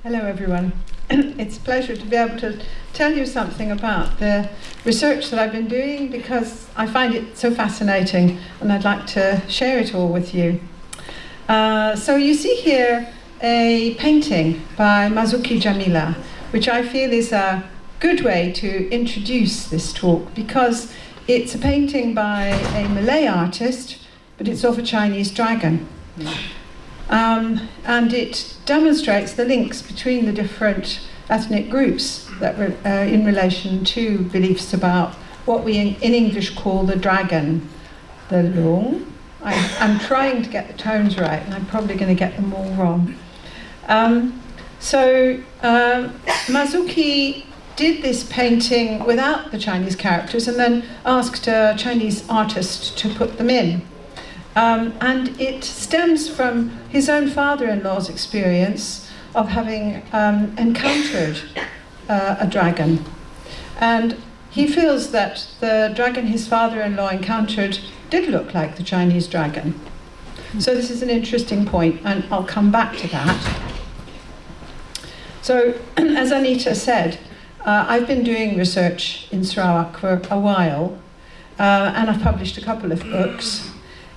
Hello everyone. It's a pleasure to be able to tell you something about the research that I've been doing because I find it so fascinating and I'd like to share it all with you. So you see here a painting by Mazuki Jamila, which I feel is a good way to introduce this talk because it's a painting by a Malay artist, but it's of a Chinese dragon. And it demonstrates the links between the different ethnic groups that were in relation to beliefs about what we in English call the dragon, the lung. I'm trying to get the tones right, and I'm probably going to get them all wrong. Mazuki did this painting without the Chinese characters and then asked a Chinese artist to put them in. And it stems from his own father-in-law's experience of having encountered a dragon. And he feels that the dragon his father-in-law encountered did look like the Chinese dragon. So this is an interesting point, and I'll come back to that. So, as Anita said, I've been doing research in Sarawak for a while, and I've published a couple of books.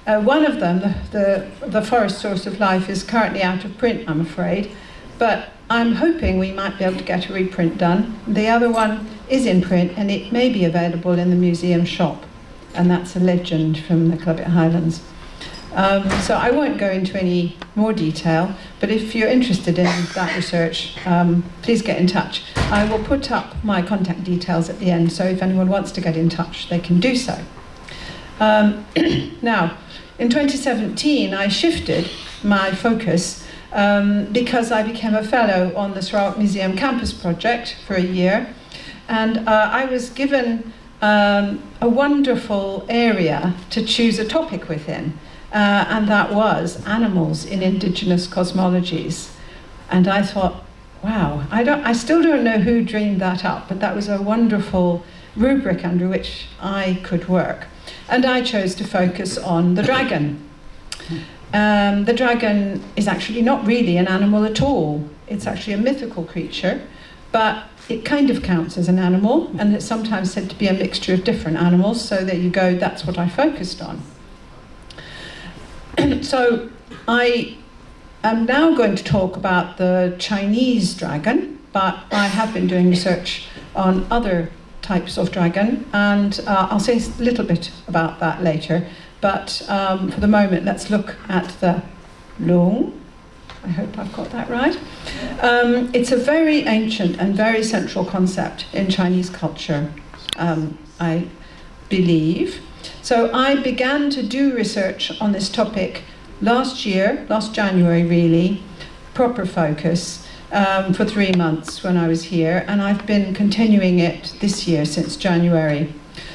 One of them, the Forest Source of Life, is currently out of print, I'm afraid, but I'm hoping we might be able to get a reprint done. The other one is in print, and it may be available in the museum shop, and that's a legend from the Club at Highlands. So I won't go into any more detail, but if you're interested in that research, please get in touch. I will put up my contact details at the end, so if anyone wants to get in touch, they can do so. Now, in 2017, I shifted my focus because I became a fellow on the Sarawak Museum Campus Project for a year, and I was given a wonderful area to choose a topic within, and that was animals in indigenous cosmologies. And I thought, wow, I still don't know who dreamed that up, but that was a wonderful rubric under which I could work. And I chose to focus on the dragon. The dragon is actually not really an animal at all. It's actually a mythical creature, but it kind of counts as an animal, and it's sometimes said to be a mixture of different animals, so there you go, that's what I focused on. So I am now going to talk about the Chinese dragon, but I have been doing research on other types of dragon, and I'll say a little bit about that later, but for the moment let's look at the lung. I hope I've got that right. It's a very ancient and very central concept in Chinese culture, I believe. So I began to do research on this topic last January really, proper focus, for 3 months when I was here, and I've been continuing it this year since January.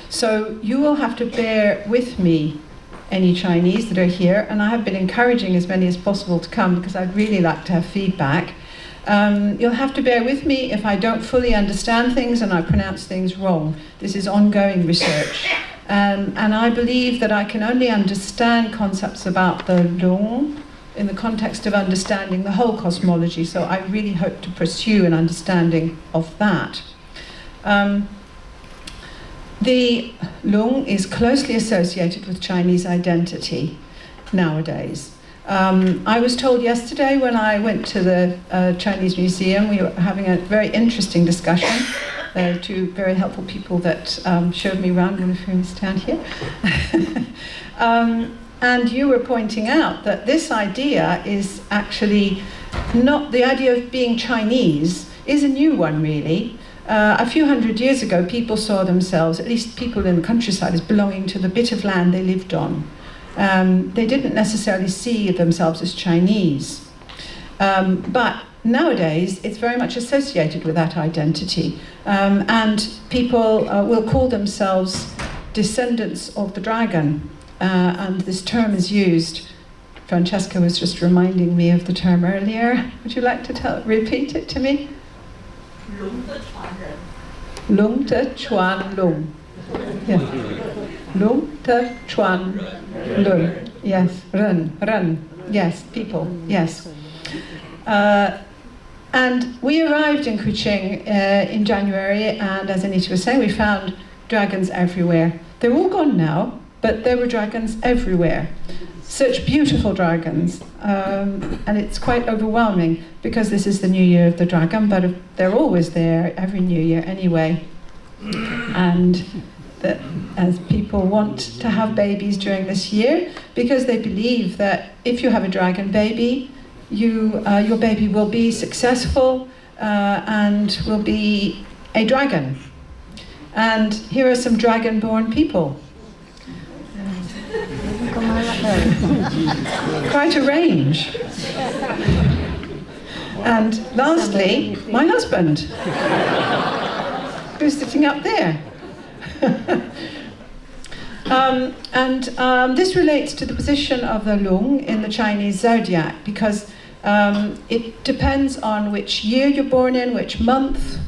So you will have to bear with me, any Chinese that are here, and I have been encouraging as many as possible to come because I'd really like to have feedback. You'll have to bear with me if I don't fully understand things and I pronounce things wrong. This is ongoing research. And I believe that I can only understand concepts about the lung in the context of understanding the whole cosmology, so I really hope to pursue an understanding of that. The lung is closely associated with Chinese identity nowadays. I was told yesterday when I went to the Chinese Museum, we were having a very interesting discussion. Two very helpful people that showed me around, one of whom is down here. And you were pointing out that this idea is actually not, the idea of being Chinese is a new one really. A few hundred years ago, people saw themselves, at least people in the countryside, as belonging to the bit of land they lived on. They didn't necessarily see themselves as Chinese. But nowadays, it's very much associated with that identity. And people will call themselves descendants of the dragon. And this term is used. Francesca was just reminding me of the term earlier. Would you like to repeat it to me? Lung te chuan lung. Yes. Lung te chuan lung. Yes. Run. Yes. People. Yes. And we arrived in Kuching in January, and as Anita was saying, we found dragons everywhere. They're all gone now, but there were dragons everywhere. Such beautiful dragons, and it's quite overwhelming because this is the New Year of the Dragon, but they're always there every New Year anyway. And as people want to have babies during this year, because they believe that if you have a dragon baby, your baby will be successful and will be a dragon. And here are some dragon-born people. Quite a range. And lastly, my husband, who's sitting up there. This relates to the position of the lung in the Chinese zodiac, because it depends on which year you're born in, which month,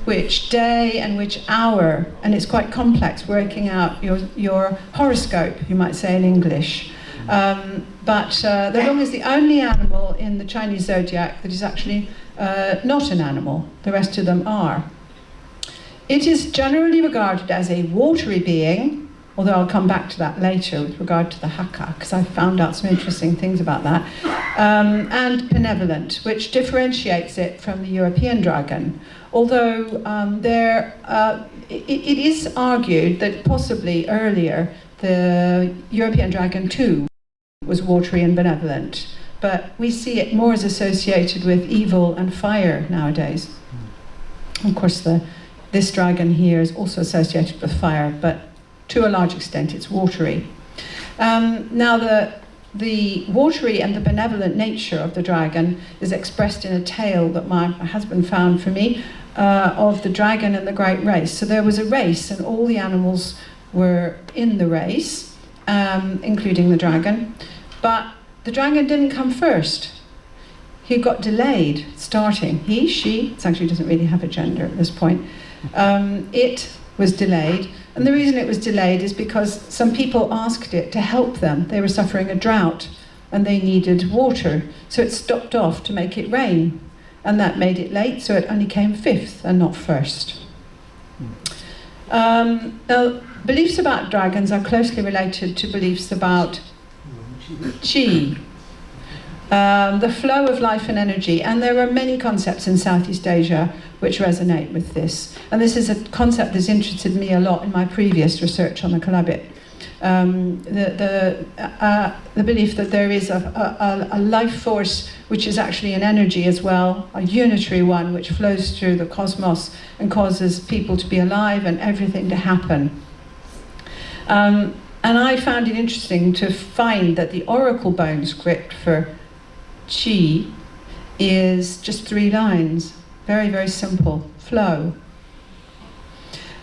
which day, and which hour, and it's quite complex working out your horoscope, you might say in English. But the lung is the only animal in the Chinese zodiac that is actually not an animal. The rest of them are. It is generally regarded as a watery being, although I'll come back to that later with regard to the haka, because I found out some interesting things about that, and benevolent, which differentiates it from the European dragon. Although it is argued that possibly earlier the European dragon too was watery and benevolent, but we see it more as associated with evil and fire nowadays. Of course, this dragon here is also associated with fire, but to a large extent it's watery. Now the watery and the benevolent nature of the dragon is expressed in a tale that my husband found for me of the dragon and the great race. So there was a race and all the animals were in the race, including the dragon, but the dragon didn't come first. He got delayed starting. He, she, it actually doesn't really have a gender at this point. It was delayed, and the reason it was delayed is because some people asked it to help them. They were suffering a drought and they needed water, so it stopped off to make it rain, and that made it late, so it only came fifth and not first. Now, beliefs about dragons are closely related to beliefs about qi, the flow of life and energy, and there are many concepts in Southeast Asia which resonate with this. And this is a concept that's interested me a lot in my previous research on the Kalabit. The belief that there is a life force which is actually an energy as well, a unitary one which flows through the cosmos and causes people to be alive and everything to happen. And I found it interesting to find that the oracle bone script for qi is just 3 lines. Very, very simple. Flow.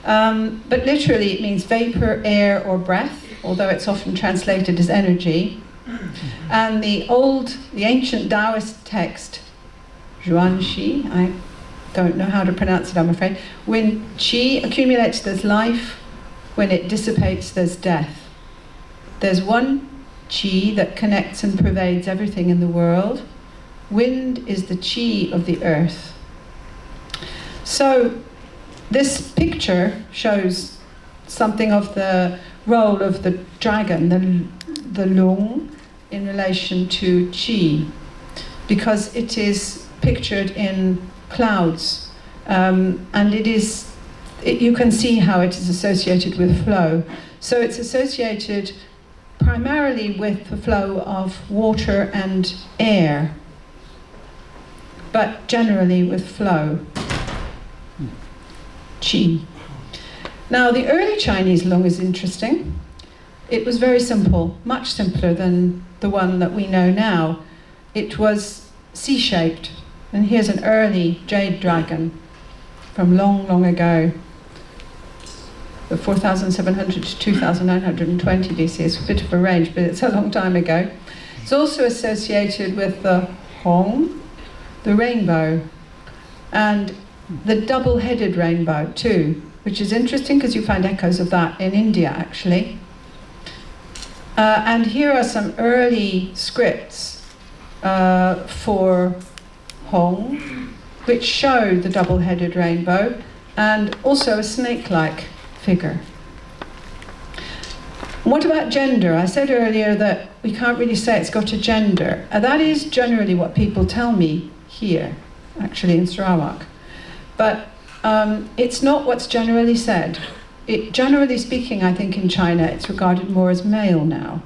But literally it means vapor, air, or breath, although it's often translated as energy. And the ancient Taoist text, Zhuangxi, I don't know how to pronounce it, I'm afraid. When qi accumulates, there's life. When it dissipates, there's death. There's one qi that connects and pervades everything in the world. Wind is the qi of the earth. So this picture shows something of the role of the dragon, the lung, in relation to qi, because it is pictured in clouds, and you can see how it is associated with flow. So it's associated primarily with the flow of water and air, but generally with flow. Qi. Now, the early Chinese lung is interesting. It was very simple, much simpler than the one that we know now. It was C-shaped, and here's an early jade dragon from long, long ago. The 4,700 to 2,920 BC is a bit of a range, but it's a long time ago. It's also associated with the Hong, the rainbow, and the double-headed rainbow too, which is interesting because you find echoes of that in India actually. And here are some early scripts for Hong, which show the double-headed rainbow, and also a snake-like figure. What about gender? I said earlier that we can't really say it's got a gender. That is generally what people tell me here, actually in Sarawak. But it's not what's generally said. Generally speaking, I think in China it's regarded more as male now.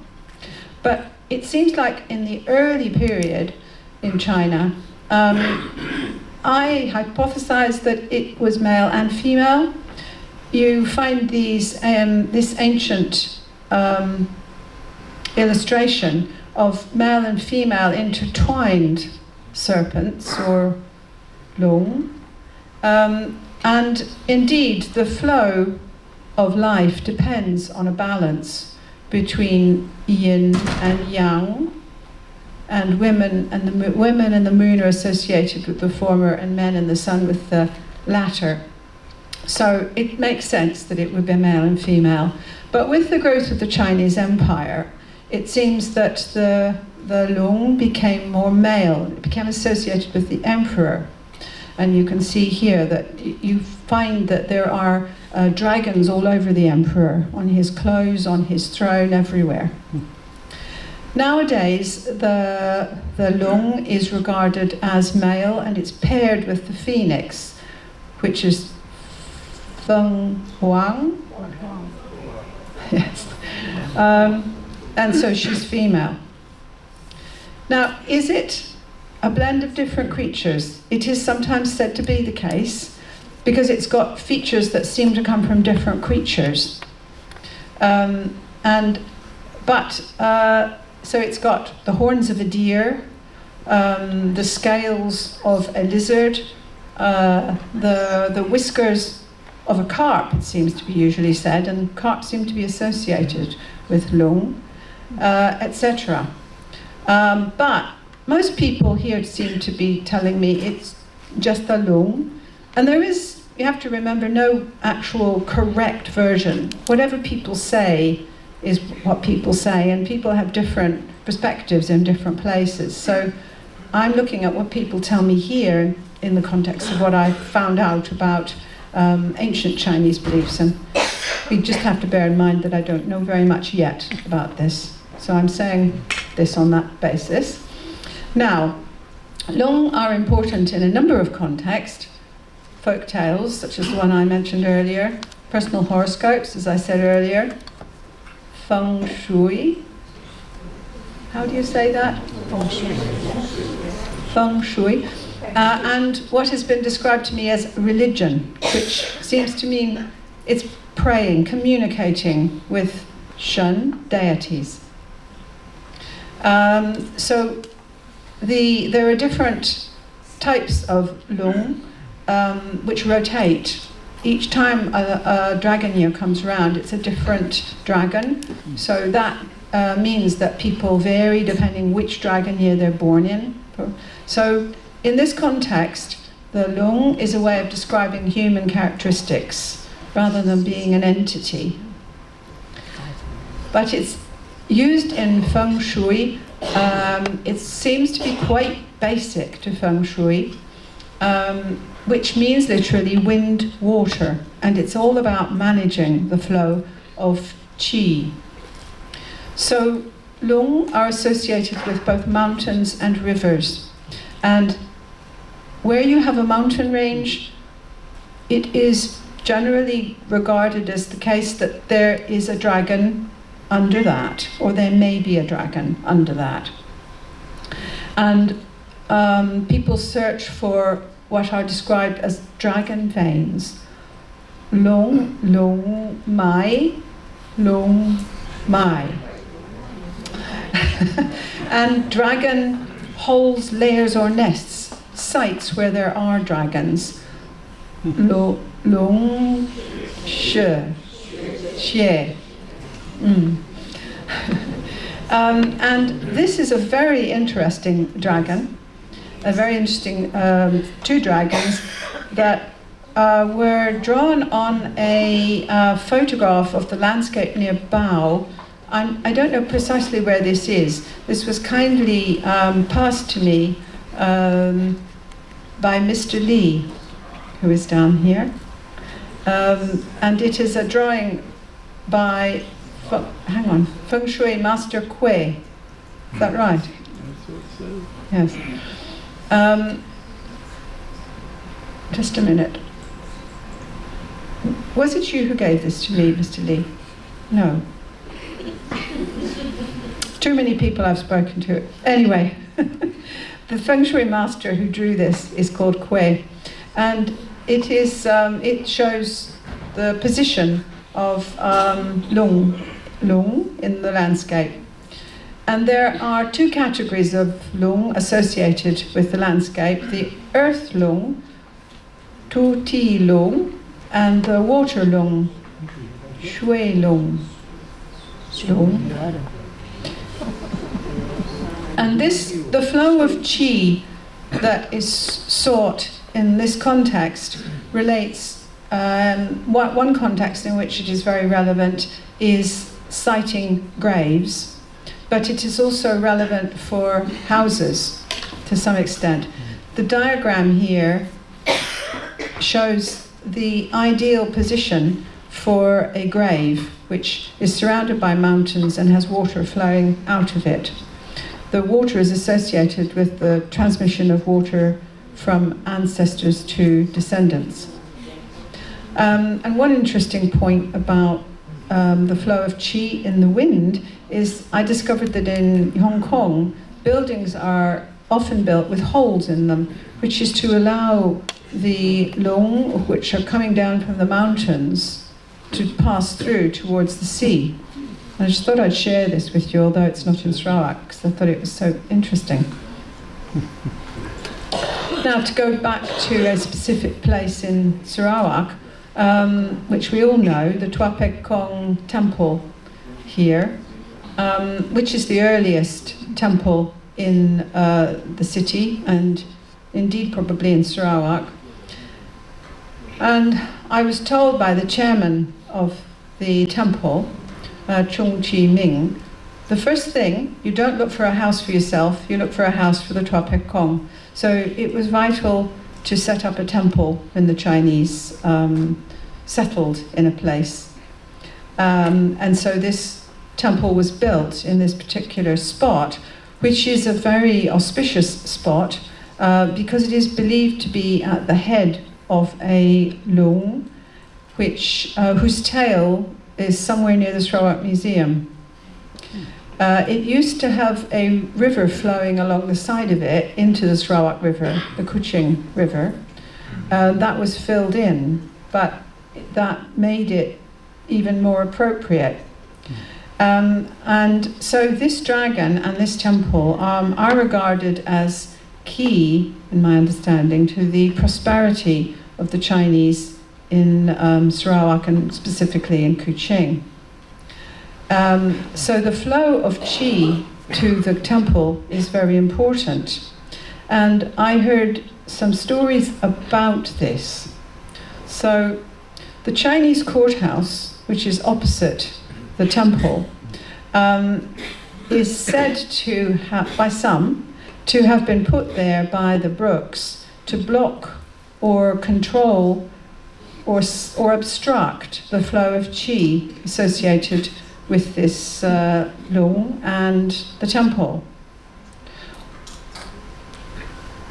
But it seems like in the early period in China, I hypothesized that it was male and female. You find this ancient illustration of male and female intertwined serpents, or long. And indeed, the flow of life depends on a balance between yin and yang, and women and the moon are associated with the former, and men and the sun with the latter. So it makes sense that it would be male and female. But with the growth of the Chinese Empire, it seems that the Long became more male. It became associated with the emperor. And you can see here that you find that there are dragons all over the emperor, on his clothes, on his throne, everywhere. Nowadays, the Long is regarded as male, and it's paired with the phoenix, which is Feng Huang. Yes. And so she's female. Now, is it a blend of different creatures? It is sometimes said to be the case, because it's got features that seem to come from different creatures. So it's got the horns of a deer, the scales of a lizard, the whiskers of a carp, it seems to be usually said, and carp seem to be associated with Long, etc. But most people here seem to be telling me it's just a Long, and there is, you have to remember, no actual correct version. Whatever people say is what people say, and people have different perspectives in different places. So I'm looking at what people tell me here in the context of what I found out about ancient Chinese beliefs, and we just have to bear in mind that I don't know very much yet about this. So I'm saying this on that basis. Now, Long are important in a number of contexts. Folk tales, such as the one I mentioned earlier, personal horoscopes, as I said earlier, feng shui. How do you say that? Feng shui. Feng shui. And what has been described to me as religion, which seems to mean it's praying, communicating with Shen, deities. So there are different types of Long which rotate. Each time a dragon year comes around, it's a different dragon. So that means that people vary depending which dragon year they're born in. So in this context, the Long is a way of describing human characteristics rather than being an entity. But it's used in feng shui. It seems to be quite basic to feng shui, which means literally wind, water, and it's all about managing the flow of qi. So Long are associated with both mountains and rivers, and where you have a mountain range, it is generally regarded as the case that there is a dragon under that, or there may be a dragon under that. And people search for what are described as dragon veins. Long, long, mai, long, mai. And dragon holes, layers or nests, sites where there are dragons. Long, she, xie. And this is a very interesting dragon, a very interesting two dragons that were drawn on a photograph of the landscape near Bao. I don't know precisely where this is. This was kindly passed to me by Mr. Lee, who is down here. And it is a drawing by, Feng Shui Master Kui. Is that right? That's what it says. Yes. Just a minute. Was it you who gave this to me, Mr. Lee? No. Too many people I've spoken to. Anyway, the Feng Shui master who drew this is called Kui, and it shows the position of lung in the landscape. And there are two categories of lung associated with the landscape: the earth lung, tu ti lung, and the water lung, shui lung. And the flow of qi that is sought in this context relates, one context in which it is very relevant is siting graves, but it is also relevant for houses to some extent. The diagram here shows the ideal position for a grave which is surrounded by mountains and has water flowing out of it. The water is associated with the transmission of water from ancestors to descendants. And one interesting point about the flow of qi in the wind is I discovered that in Hong Kong, buildings are often built with holes in them, which is to allow the lung, which are coming down from the mountains, to pass through towards the sea. And I just thought I'd share this with you, although it's not in Sarawak, because I thought it was so interesting. Now, to go back to a specific place in Sarawak, which we all know, the Tua Pek Kong Temple here, which is the earliest temple in the city, and indeed probably in Sarawak. And I was told by the chairman of the temple, Chung Chi Ming, the first thing, you don't look for a house for yourself, you look for a house for the Tua Pek Kong. So it was vital to set up a temple when the Chinese settled in a place. And so this temple was built in this particular spot, which is a very auspicious spot because it is believed to be at the head of a lung, whose tail is somewhere near the Sarawak Museum. It used to have a river flowing along the side of it into the Sarawak River, the Kuching River. That was filled in, but that made it even more appropriate. And so this dragon and this temple are regarded as key, in my understanding, to the prosperity of the Chinese in Sarawak and specifically in Kuching. So the flow of qi to the temple is very important. And I heard some stories about this. So the Chinese courthouse, which is opposite the temple, is said to have, by some, to have been put there by the Brooks to block or control or obstruct the flow of qi associated with this lung and the temple.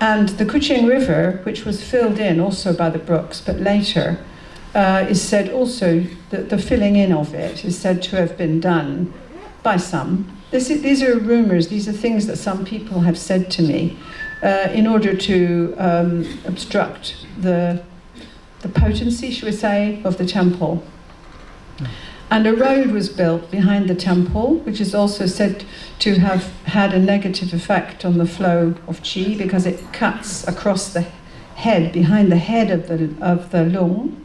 And the Kuching River, which was filled in also by the Brooks, but later, is said also that the filling in of it is said to have been done by some. These are rumours, these are things that some people have said to me in order to obstruct the potency, shall we say, of the temple. And a road was built behind the temple, which is also said to have had a negative effect on the flow of qi because it cuts across the head, behind the head of the lung.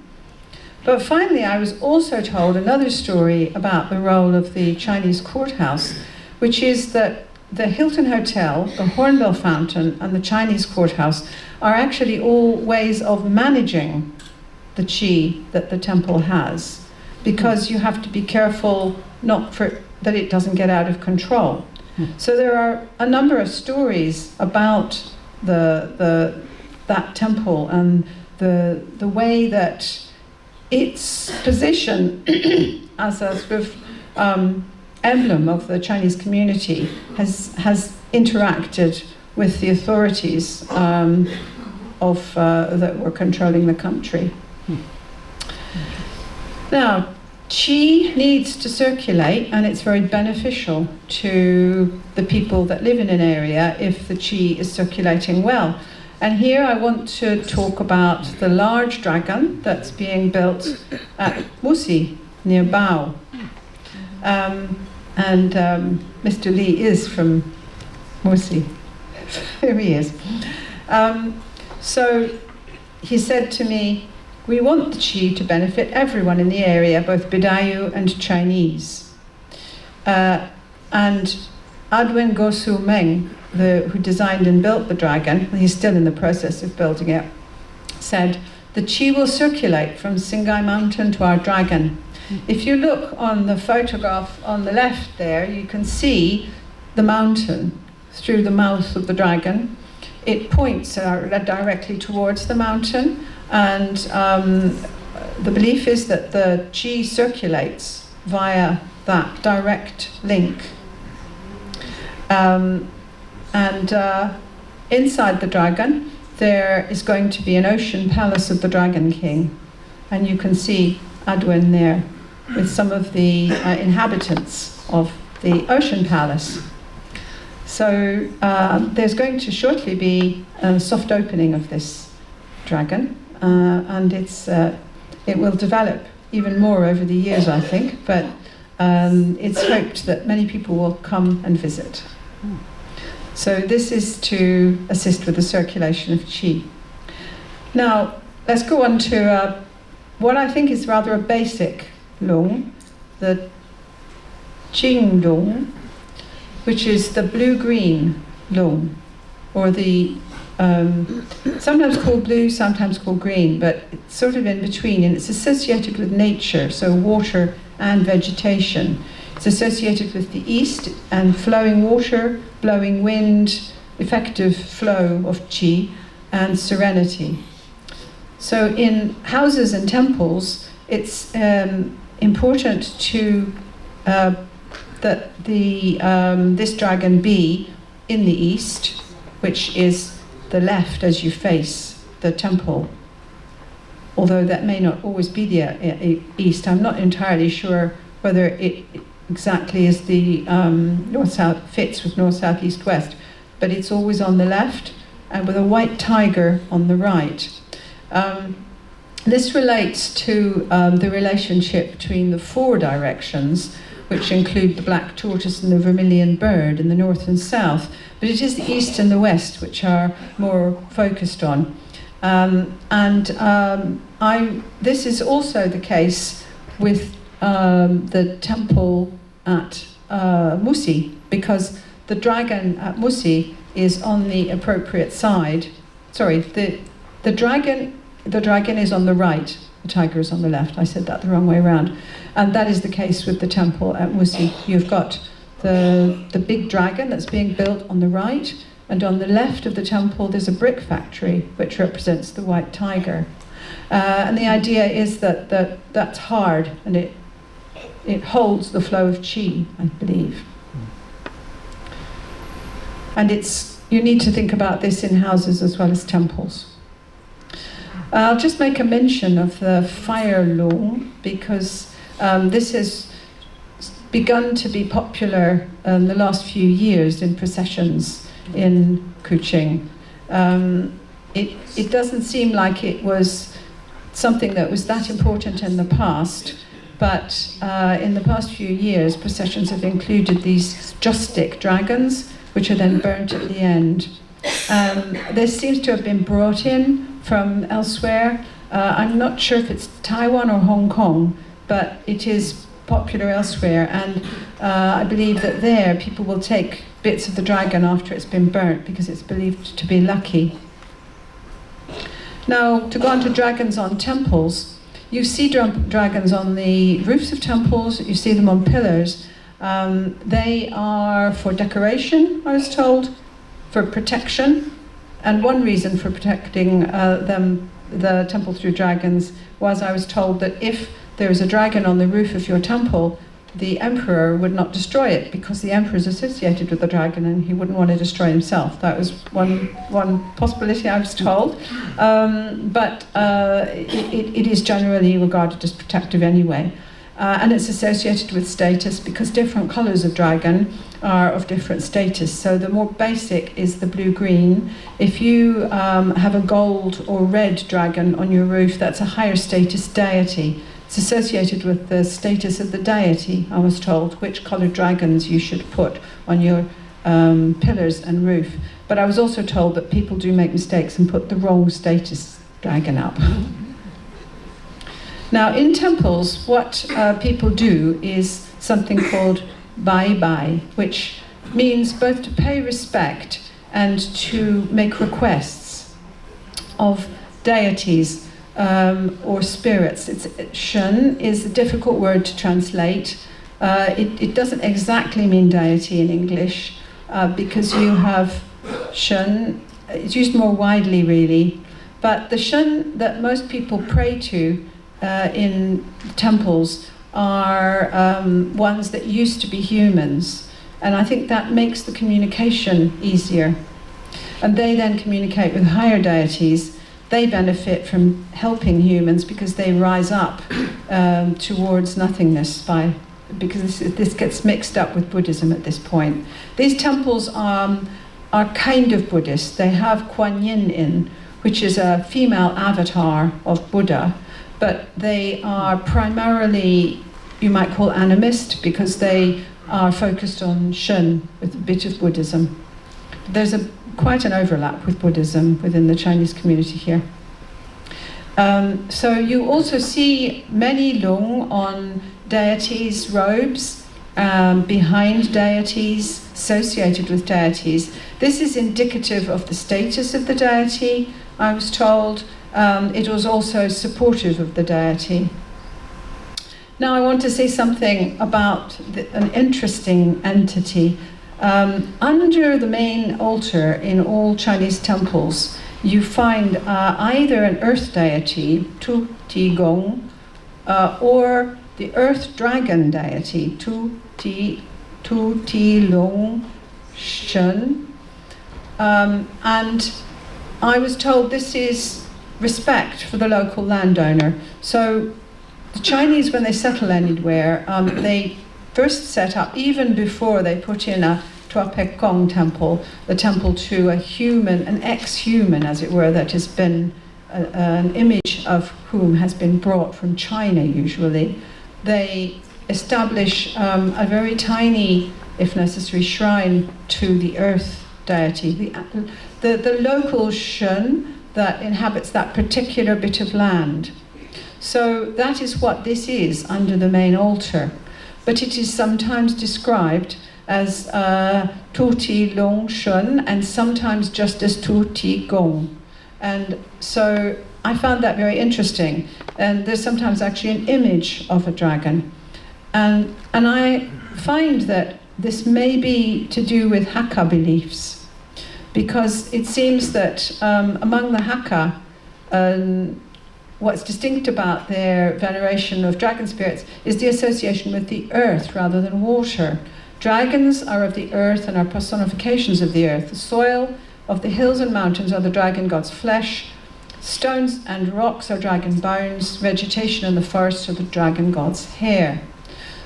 But finally, I was also told another story about the role of the Chinese courthouse, which is that the Hilton Hotel, the Hornbill Fountain, and the Chinese courthouse are actually all ways of managing the qi that the temple has, because you have to be careful that it doesn't get out of control. So there are a number of stories about the that temple and the way that its position as a sort of emblem of the Chinese community has interacted with the authorities that were controlling the country. Now, qi needs to circulate, and it's very beneficial to the people that live in an area if the qi is circulating well. And here I want to talk about the large dragon that's being built at Musi, near Bao. Mr. Lee is from Musi. Here he is. So he said to me, we want the qi to benefit everyone in the area, both Bidayu and Chinese. And Adwin Gosu Meng, who designed and built the dragon, he's still in the process of building it, said, the qi will circulate from Singai Mountain to our dragon. If you look on the photograph on the left there, you can see the mountain through the mouth of the dragon. It points directly towards the mountain, and the belief is that the qi circulates via that direct link. Inside the dragon, there is going to be an ocean palace of the Dragon King, and you can see Adwin there with some of the inhabitants of the ocean palace. So there's going to shortly be a soft opening of this dragon, and it will develop even more over the years, I think, but it's hoped that many people will come and visit. So this is to assist with the circulation of qi. Now, let's go on to what I think is rather a basic lung, the Jing lung, which is the blue-green lung, or the sometimes called blue, sometimes called green, but it's sort of in between, and it's associated with nature, so water and vegetation. It's associated with the east and flowing water, blowing wind, effective flow of qi, and serenity. So in houses and temples, it's important to that this dragon be in the east, which is the left as you face the temple. Although that may not always be the east, I'm not entirely sure whether it exactly is the north-south, fits with north, south, east, west, but it's always on the left and with a white tiger on the right. This relates to the relationship between the four directions, which include the black tortoise and the vermilion bird in the north and south, but it is the east and the west which are more focused on. This is also the case with the temple at Musi, because the dragon at Musi is on the appropriate side. Sorry, the dragon is on the right, the tiger is on the left. I said that the wrong way around. And that is the case with the temple at Musi. You've got the big dragon that's being built on the right, and on the left of the temple there's a brick factory which represents the white tiger. And the idea is that's hard, and it holds the flow of qi, I believe. And you need to think about this in houses as well as temples. I'll just make a mention of the fire lung, because this has begun to be popular in the last few years in processions in Kuching. It doesn't seem like it was something that was that important in the past, but in the past few years, processions have included these joss-stick dragons, which are then burnt at the end. This seems to have been brought in from elsewhere. I'm not sure if it's Taiwan or Hong Kong, but it is popular elsewhere, and I believe that there people will take bits of the dragon after it's been burnt because it's believed to be lucky. Now, to go on to dragons on temples, you see dragons on the roofs of temples, you see them on pillars. They are for decoration, I was told, for protection, And one reason for protecting the temple through dragons was, I was told that if there is a dragon on the roof of your temple, the emperor would not destroy it, because the emperor is associated with the dragon and he wouldn't want to destroy himself. That was one possibility, I was told. But it is generally regarded as protective anyway. And it's associated with status, because different colours of dragon are of different status. So the more basic is the blue-green. If you have a gold or red dragon on your roof, that's a higher status deity. It's associated with the status of the deity, I was told, which coloured dragons you should put on your pillars and roof. But I was also told that people do make mistakes and put the wrong status dragon up. Now, in temples, what people do is something called bye-bye, which means both to pay respect and to make requests of deities or spirits. Shun is a difficult word to translate. It doesn't exactly mean deity in English, because you have shun, it's used more widely really, but the shun that most people pray to in temples are ones that used to be humans, and I think that makes the communication easier. And they then communicate with higher deities. They benefit from helping humans because they rise up towards nothingness because this gets mixed up with Buddhism at this point. These temples are kind of Buddhist. They have Kuan Yin in, which is a female avatar of Buddha, but they are primarily, you might call, animist, because they are focused on Shun with a bit of Buddhism. There's quite an overlap with Buddhism within the Chinese community here. So you also see many lung on deities' robes, behind deities, associated with deities. This is indicative of the status of the deity, I was told. It was also supportive of the deity. Now I want to say something about an interesting entity. Under the main altar in all Chinese temples, you find either an earth deity, Tu Ti Gong, or the earth dragon deity, Tu Ti Long Shen. And I was told this is respect for the local landowner. So the Chinese, when they settle anywhere, they first set up, even before they put in a Tua Pek Kong temple, the temple to a human, an ex-human, as it were, that has been an image of whom has been brought from China usually. They establish a very tiny, if necessary, shrine to the earth deity, the local Shun that inhabits that particular bit of land. So that is what this is under the main altar. But it is sometimes described as Tu Ti Long Shun, and sometimes just as Tu Ti Gong. And so I found that very interesting. And there's sometimes actually an image of a dragon. And I find that this may be to do with Hakka beliefs, because it seems that among the Hakka, what's distinct about their veneration of dragon spirits is the association with the earth rather than water. Dragons are of the earth and are personifications of the earth. The soil of the hills and mountains are the dragon god's flesh. Stones and rocks are dragon bones. Vegetation in the forests are the dragon god's hair.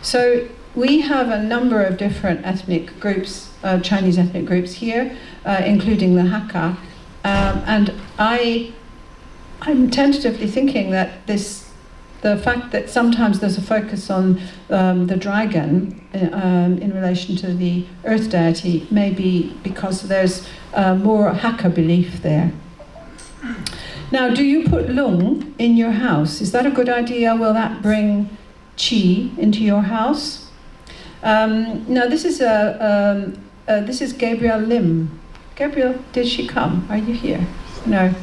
So we have a number of different ethnic groups, Chinese ethnic groups here, including the Hakka. And I'm tentatively thinking that the fact that sometimes there's a focus on the dragon in relation to the earth deity may be because there's more Hakka belief there. Now, do you put lung in your house? Is that a good idea? Will that bring qi into your house? Now, this is Gabrielle Lim. Gabrielle, did she come? Are you here? No.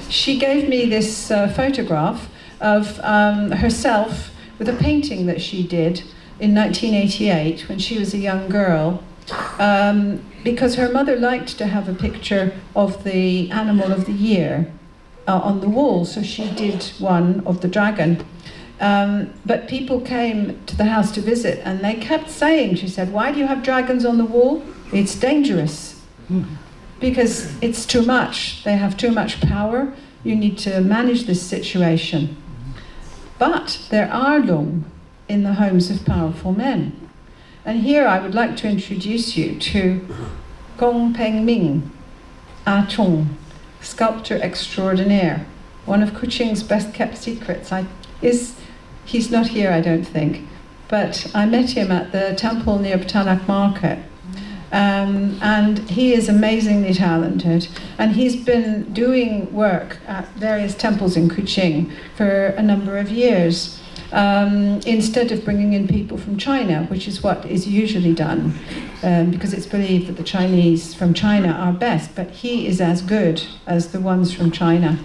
She gave me this photograph of herself with a painting that she did in 1988 when she was a young girl. because her mother liked to have a picture of the animal of the year on the wall, so she did one of the dragon. But people came to the house to visit, and they kept saying, she said, "Why do you have dragons on the wall? It's dangerous." Because it's too much. They have too much power. You need to manage this situation. But there are lung in the homes of powerful men. And here I would like to introduce you to Gong Peng Ming Ah Chung, sculptor extraordinaire, one of Kuching's best kept secrets. He's not here, I don't think, but I met him at the temple near Petanak Market. And he is amazingly talented, and he's been doing work at various temples in Kuching for a number of years, instead of bringing in people from China, which is what is usually done, because it's believed that the Chinese from China are best, but he is as good as the ones from China.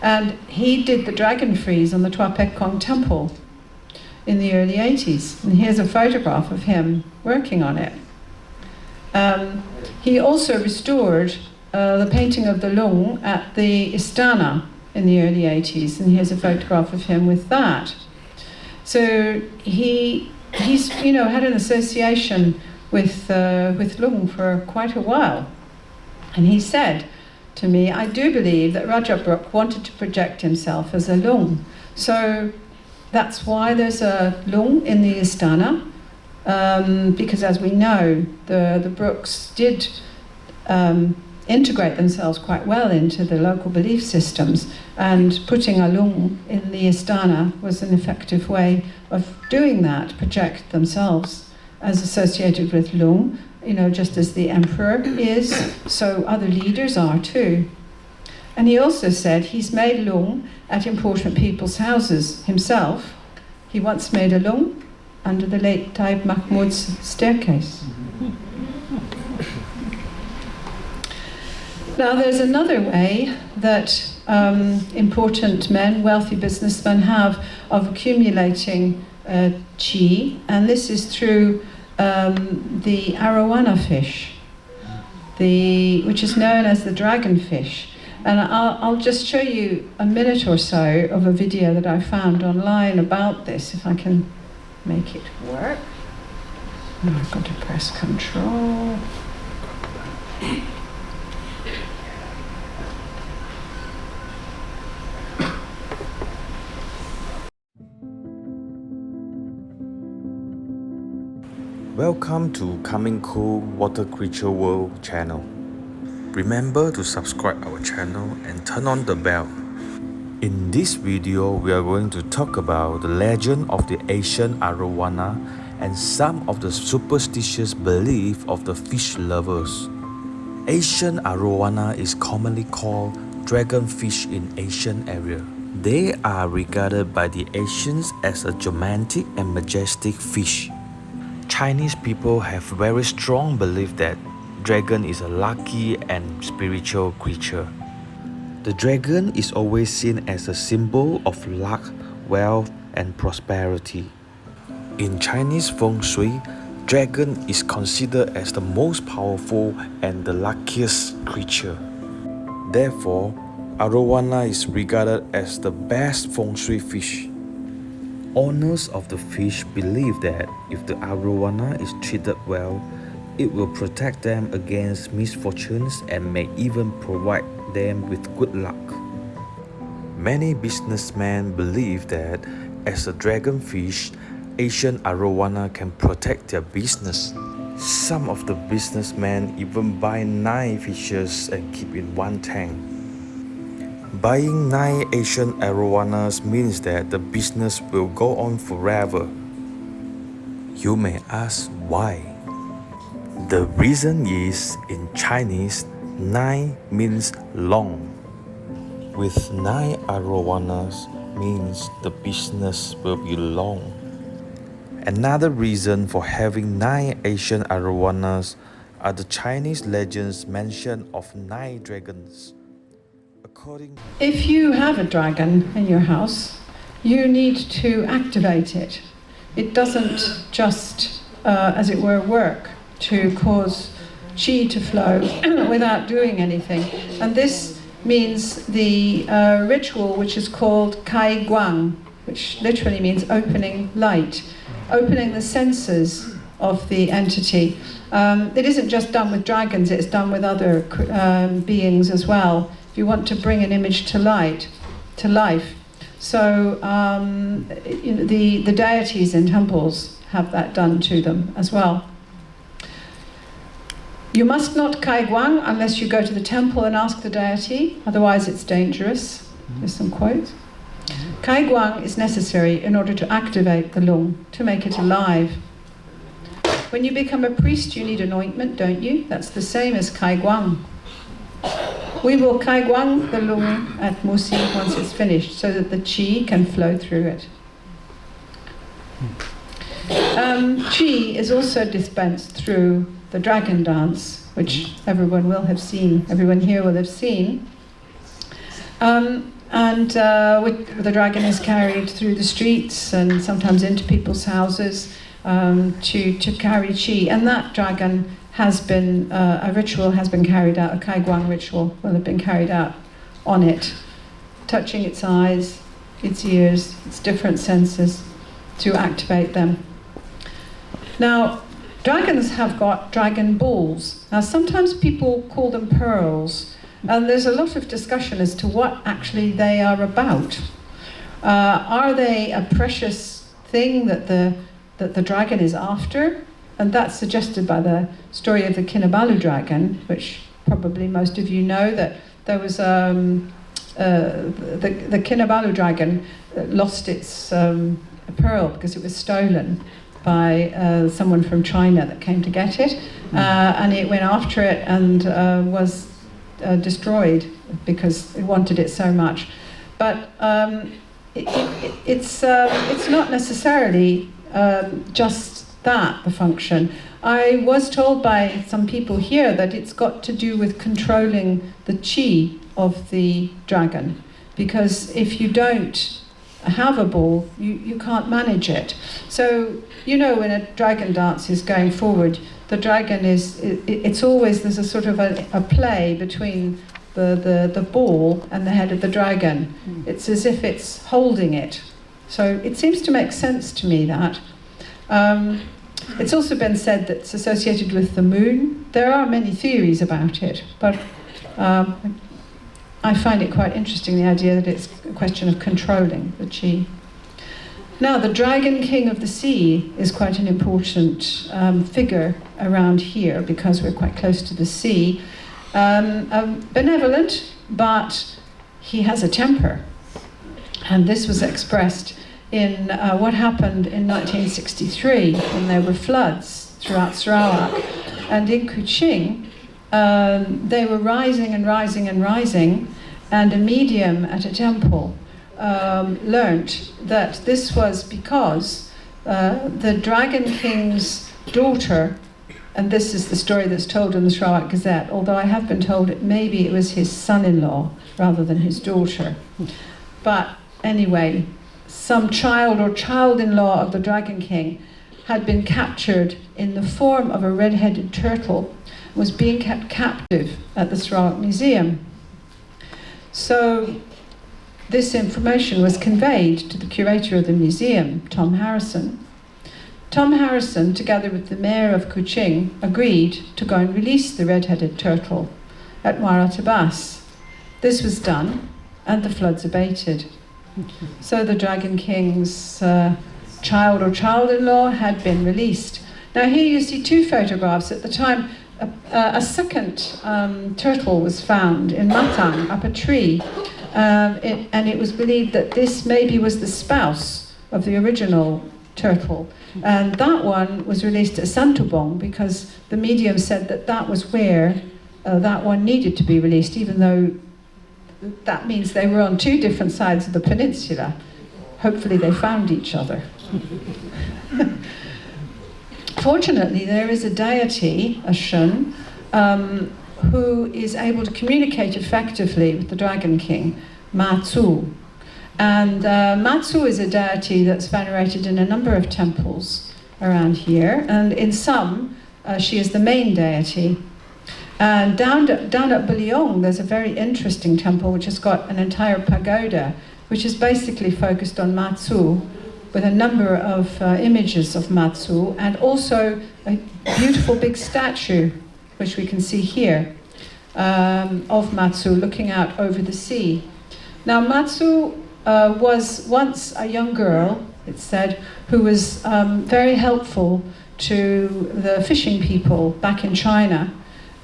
And he did the dragon frieze on the Tua Pek Kong temple in the early 80s, and here's a photograph of him working on it. He also restored the painting of the lung at the Istana in the early 80s, and here's a photograph of him with that. So he's had an association with lung for quite a while, and he said to me, "I do believe that Rajabruk wanted to project himself as a lung, so that's why there's a lung in the Istana." Because as we know, the Brooks did integrate themselves quite well into the local belief systems, and putting a lung in the Istana was an effective way of doing that, project themselves as associated with lung, just as the emperor is, so other leaders are too. And he also said he's made lung at important people's houses himself. He once made a lung under the late Taib Mahmud's staircase. Now there's another way that important men, wealthy businessmen have of accumulating qi, and this is through the arowana fish, which is known as the dragonfish. And I'll just show you a minute or so of a video that I found online about this, if I can make it work. Now I've got to press Control. Welcome to Coming Cool Water Creature World channel. Remember to subscribe our channel and turn on the bell. In this video, we are going to talk about the legend of the Asian arowana and some of the superstitious belief of the fish lovers. Asian arowana is commonly called dragonfish in Asian area. They are regarded by the Asians as a gigantic and majestic fish. Chinese people have very strong belief that dragon is a lucky and spiritual creature. The dragon is always seen as a symbol of luck, wealth, and prosperity. In Chinese feng shui, dragon is considered as the most powerful and the luckiest creature. Therefore, arowana is regarded as the best feng shui fish. Owners of the fish believe that if the arowana is treated well, it will protect them against misfortunes and may even provide them with good luck. Many businessmen believe that as a dragonfish, Asian arowana can protect their business. Some of the businessmen even buy 9 fishes and keep in one tank. Buying 9 Asian arowanas means that the business will go on forever. You may ask why. The reason is, in Chinese, 9 means long. With 9 arowanas means the business will be long. Another reason for having 9 Asian arowanas are the Chinese legends mention of 9 dragons. If you have a dragon in your house, you need to activate it. It doesn't just, as it were, work. to cause qi to flow without doing anything. And this means the ritual, which is called kai guang, which literally means opening light, opening the senses of the entity. It isn't just done with dragons, it's done with other beings as well, if you want to bring an image to life. So the deities in temples have that done to them as well. You must not kai guang unless you go to the temple and ask the deity, otherwise it's dangerous. There's some quotes. Kai guang is necessary in order to activate the lung, to make it alive. When you become a priest, you need an ointment, don't you? That's the same as kai guang. We will kai guang the lung at Musi once it's finished, so that the qi can flow through it. Qi is also dispensed through the dragon dance, which everyone here will have seen. The dragon is carried through the streets and sometimes into people's houses to carry qi. And that dragon has been, a ritual has been carried out, a kai guang ritual will have been carried out on it, touching its eyes, its ears, its different senses to activate them. Now, dragons have got dragon balls. Now, sometimes people call them pearls, and there's a lot of discussion as to what actually they are about. Are they a precious thing that the dragon is after? And that's suggested by the story of the Kinabalu dragon, which probably most of you know, that there was the Kinabalu dragon lost its pearl because it was stolen by someone from China that came to get it, and it went after it and was destroyed because it wanted it so much. But it's not necessarily just that, the function. I was told by some people here that it's got to do with controlling the qi of the dragon, because if you don't have a ball, you can't manage it. So, when a dragon dance is going forward, the dragon it's always, there's a sort of a play between the ball and the head of the dragon. It's as if it's holding it. So it seems to make sense to me that. It's also been said that it's associated with the moon. There are many theories about it, but I find it quite interesting, the idea that it's a question of controlling the qi. Now, the Dragon King of the Sea is quite an important figure around here because we're quite close to the sea. Benevolent, but he has a temper. And this was expressed in what happened in 1963 when there were floods throughout Sarawak. And in Kuching, they were rising and rising and rising, and a medium at a temple learnt that this was because the Dragon King's daughter, and this is the story that's told in the Sarawak Gazette, although I have been told it maybe it was his son-in-law rather than his daughter. But anyway, some child or child-in-law of the Dragon King had been captured in the form of a red-headed turtle, was being kept captive at the Sarawak Museum. So this information was conveyed to the curator of the museum, Tom Harrison. Tom Harrison, together with the mayor of Kuching, agreed to go and release the red-headed turtle at Muaratabas. This was done, and the floods abated. So the Dragon King's child or child-in-law had been released. Now here you see two photographs. At the time, a second turtle was found in Matang, up a tree, and it was believed that this maybe was the spouse of the original turtle. And that one was released at Santubong because the medium said that that was where that one needed to be released, even though that means they were on two different sides of the peninsula. Hopefully they found each other. Fortunately, there is a deity, a Shun, who is able to communicate effectively with the Dragon King, Matsu. And Matsu is a deity that's venerated in a number of temples around here, and in some, She is the main deity. And down at Buliong, there's a very interesting temple which has got an entire pagoda, which is basically focused on Matsu, with a number of images of Matsu, and also a beautiful big statue, which we can see here, of Matsu looking out over the sea. Now, Matsu was once a young girl, it's said, who was very helpful to the fishing people back in China.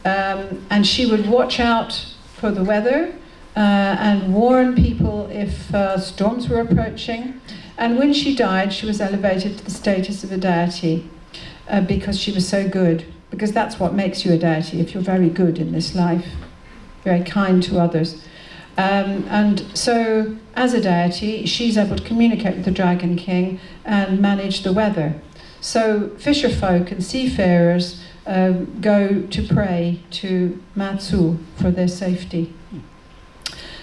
And she would watch out for the weather and warn people if storms were approaching. And when she died, she was elevated to the status of a deity because she was so good. Because that's what makes you a deity, if you're very good in this life, very kind to others. And so, as a deity, she's able to communicate with the Dragon King and manage the weather. So, fisher folk and seafarers go to pray to Matsu for their safety.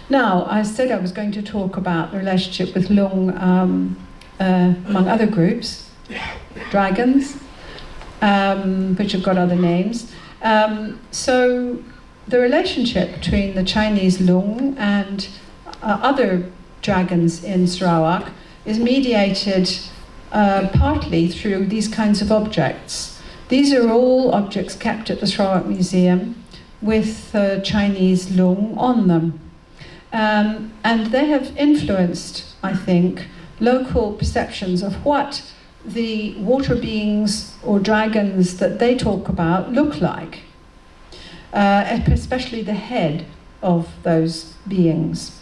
Now, I said I was going to talk about the relationship with Lung among other groups, dragons, which have got other names. So the relationship between the Chinese Lung and other dragons in Sarawak is mediated partly through these kinds of objects. These are all objects kept at the Sarawak Museum with Chinese Lung on them. And they have influenced, I think, local perceptions of what the water beings or dragons that they talk about look like, especially the head of those beings.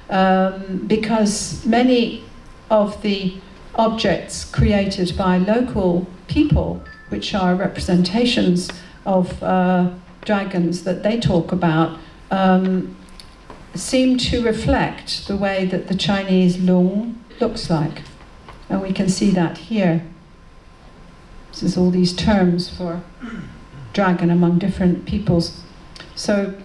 Because many of the objects created by local people, which are representations of dragons that they talk about, seem to reflect the way that the Chinese Lung looks like. And we can see that here. This is all these terms for dragon among different peoples. So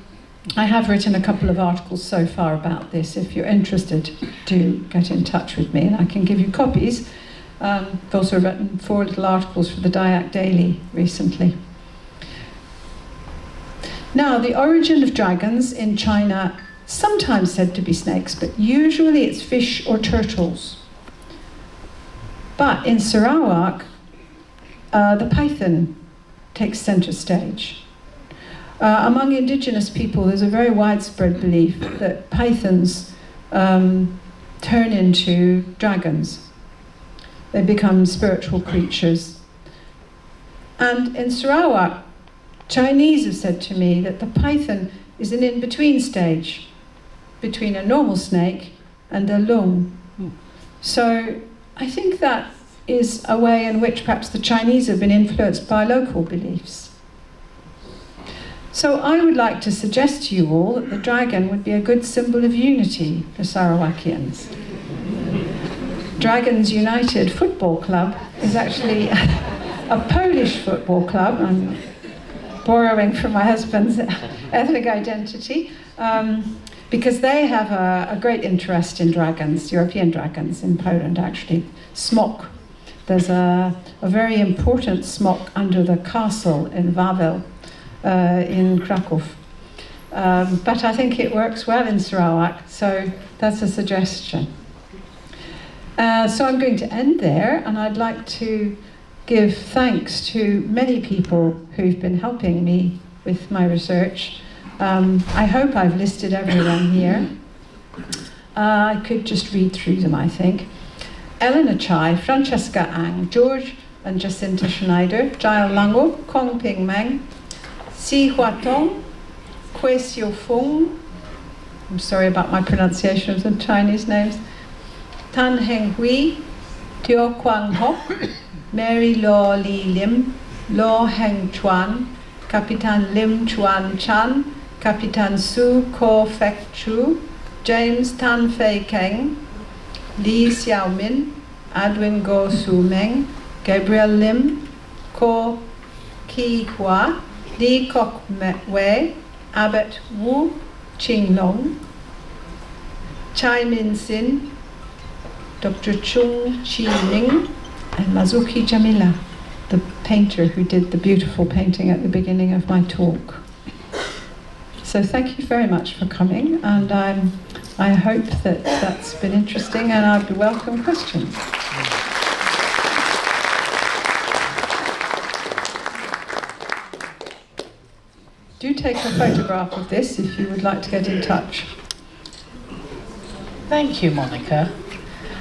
I have written a couple of articles so far about this. If you're interested, do get in touch with me and I can give you copies. I've also written 4 little articles for the Dayak Daily recently. Now, the origin of dragons in China, sometimes said to be snakes, but usually it's fish or turtles. But in Sarawak, the python takes center stage. Among indigenous people, there's a very widespread belief that pythons turn into dragons. They become spiritual creatures. And in Sarawak, Chinese have said to me that the python is an in-between stage between a normal snake and a lung. So I think that is a way in which perhaps the Chinese have been influenced by local beliefs. So I would like to suggest to you all that the dragon would be a good symbol of unity for Sarawakians. Dragons United Football Club is actually a Polish football club. I'm borrowing from my husband's ethnic identity, because they have a great interest in dragons, European dragons in Poland actually. Smok. There's a very important smok under the castle in Wawel in Krakow. But I think it works well in Sarawak, so that's a suggestion. So I'm going to end there, and I'd like to give thanks to many people who've been helping me with my research. I hope I've listed everyone here. I could just read through them, I think. Eleanor Chai, Francesca Ang, George and Jacinta Schneider, Jael Lango, Kong Ping Meng, Si Hua Tong, Kwe Sio Fung, I'm sorry about my pronunciation of the Chinese names, Tan Heng Hui, Teo Kwang Hock, Mary Law Lee Lim, Law Heng Chuan, Kapitan Lim Chuan Chan, Kapitan Su Ko Fek Chu, James Tan Fei Keng, Lee Xiao Min, Adwin Go Su Meng, Gabriel Lim, Ko Ki Hua, Lee Kok Wei, Abbott Wu, Ching Long, Chai Min Sin, Dr. Chung Chi Ning, and Mazuki Jamila. the painter who did the beautiful painting at the beginning of my talk. So thank you very much for coming, and I hope that that's been interesting, and I'd welcome questions. Do take a photograph of this if you would like to get in touch. Thank you, Monica.